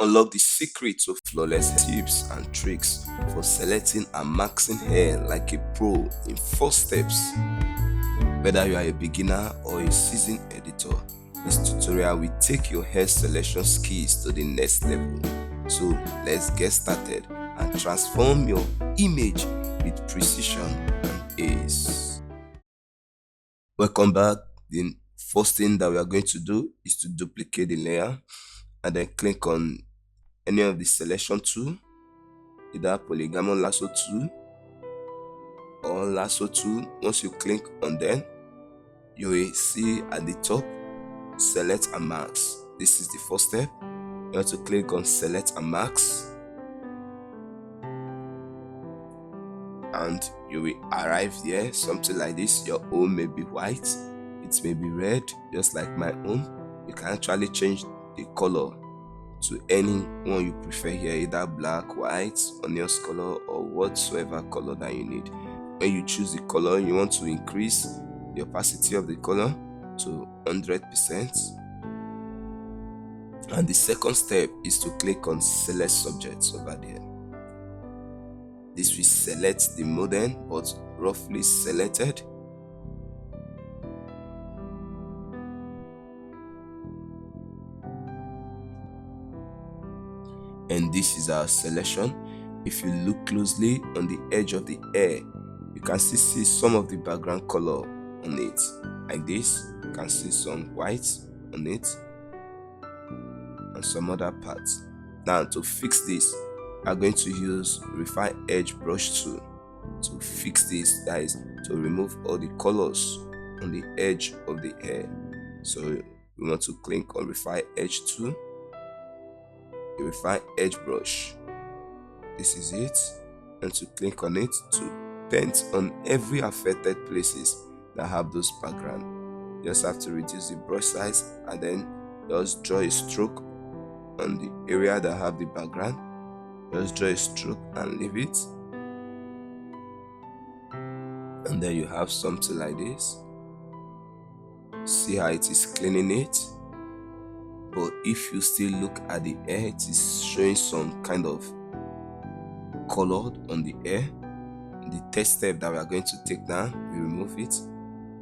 Unlock the secrets of flawless tips and tricks for selecting and maxing hair like a pro in 4 steps. Whether you are a beginner or a seasoned editor, this tutorial will take your hair selection skills to the next level. So let's get started and transform your image with precision and ease. Welcome back. The first thing that we are going to do is to duplicate the layer and then click on any of the selection tool, either polygonal lasso tool or lasso tool. Once you click on them, you will see at the top select and mask. This is the first step. You have to click on select and mask, and you will arrive here something like this. Your own may be white, it may be red, just like my own. You can actually change the color to any one you prefer here, either black, white, onions color, or whatsoever color that you need. When you choose the color, you want to increase the opacity of the color to 100%. And the second step is to click on select subjects over there. This will select the modern but roughly selected. And this is our selection. If you look closely on the edge of the hair, you can still see some of the background color on it. Like this, you can see some white on it and some other parts. Now to fix this, I'm going to use Refine Edge Brush tool to fix this, that is to remove all the colors on the edge of the hair. So we want to click on Refine Edge tool, Refine Edge Brush. This is it, and to click on it to paint on every affected places that have those background. You just have to reduce the brush size and then just draw a stroke on the area that have the background. Just draw a stroke and leave it, and then you have something like this. See how it is cleaning it? But if you still look at the hair, it is showing some kind of color on the hair. The third step that we are going to take now, we remove it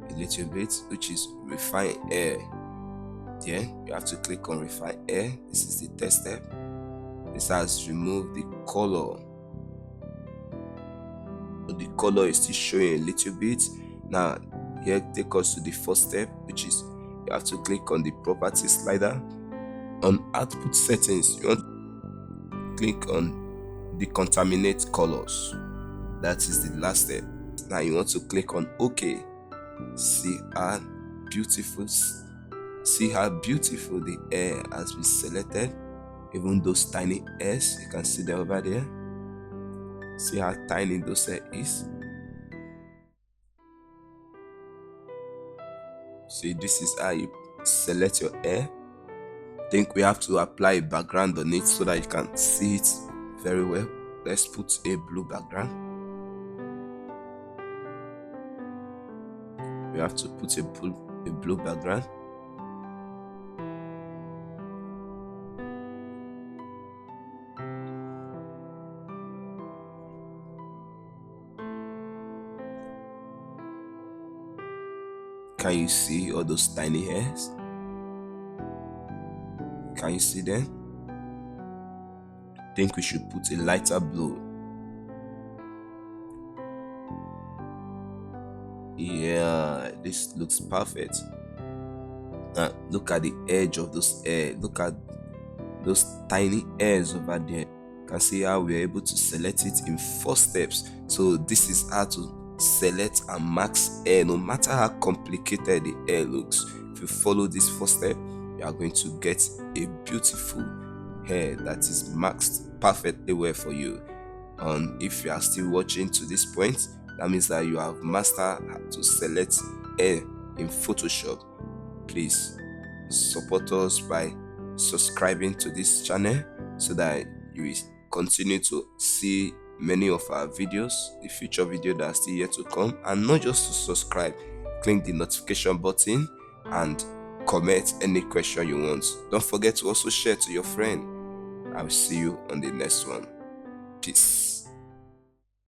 a little bit, which is refine hair. Then you have to click on refine hair. This is the third step. This has removed the color, but the color is still showing a little bit. Now here, take us to the first step, which is you have to click on the property slider. On output settings, you want to click on decontaminate colors. That is the last step. Now you want to click on OK. See how beautiful the hair has been selected. Even those tiny hairs, you can see them over there. See how tiny those hair is. See, this is how you select your hair. I think we have to apply a background on it so that you can see it very well. Let's put a blue background. We have to put a blue background. Can you see all those tiny hairs? Can you see them? I think we should put a lighter blue. Yeah, this looks perfect. Now look at the edge of those hair. Look at those tiny hairs over there. You can see how we're able to select it in 4 steps. So this is how to select and max hair, no matter how complicated the hair looks. If you follow this 4 step, you are going to get a beautiful hair that is maxed perfectly well for you. And if you are still watching to this point, that means that you have mastered how to select hair in Photoshop. Please support us by subscribing to this channel so that you will continue to see many of our videos, the future video that are still yet to come. And not just to subscribe, click the notification button and comment any question you want. Don't forget to also share to your friend. I will see you on the next one. Peace.